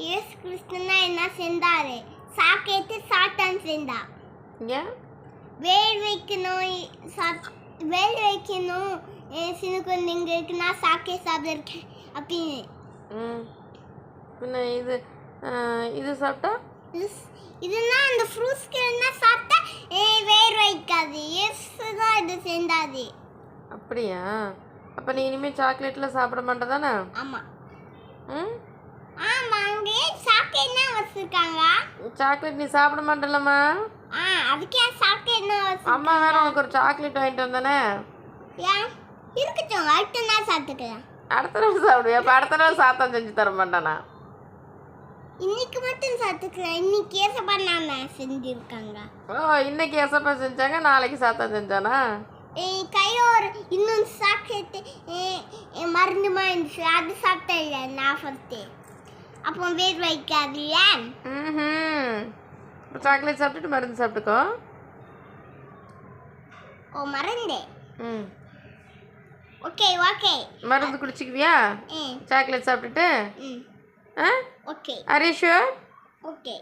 இயேசு கிறிஸ்துனா என்ன செஞ்சாரு? சாக்கேத்து சாத்தான் செஞ்சா. ஏன்? வேல் வைக்கணும் சின்ன குழந்தைங்களுக்கு நான் சாக்கே சாப்பிட்ருக்கேன் அப்படின்னு. பின்ன இது சாப்பிட்டா இதுனா அந்த ஃப்ரூட்ஸ்க்கு என்ன சாப்பிட்டா வேர் வைக்காது. இயேசு தான் இது செஞ்சாது. அப்படியா? அப்போ நீ இனிமேல் சாக்லேட்லாம் சாப்பிட மாட்டேதானே? ஆமாம். ஆமாங்க. சாக்லேட் என்ன வச்சுருக்காங்க? சாக்லேட் நீ சாப்பிட மாட்டேலம்மா. அதுக்கே சாக்லேட் என்ன வச்சு? அம்மா வேற உனக்கு ஒரு சாக்லேட் வாங்கிட்டு வந்தானே. ஏன் இருக்கட்டும், அடுத்த நாள் சாப்பிட்டுக்கலாம். அடுத்த நாள் சாப்பிடுவியா? அப்போ அடுத்த நாள் சாத்தம் செஞ்சு தர மாட்டானா? இன்னைக்கு மட்டும் சாப்பிட்டுக்கலாம். இன்னைக்கு ஏசப்பா நான் செஞ்சுருக்காங்க. இன்னைக்கு ஏசப்பா செஞ்சாங்க, நாளைக்கு சாத்தம் செஞ்சானா? கையோர் இன்னொன்று சாப்பிட்டு மருந்துமா இருந்துச்சு, அது சாப்பிட்டா இல்லை நான் ஃபஸ்ட்டு. அப்போ வேர் வைக்காது. ஏன் சாக்லேட் சாப்பிட்டுட்டு மருந்து சாப்பிட்டுக்கோ. மருந்து. Okay okay. மருந்து குடிச்சிக்குவியா சாக்லேட் சாப்பிட்டுட்டு? Okay. Are you sure? Okay.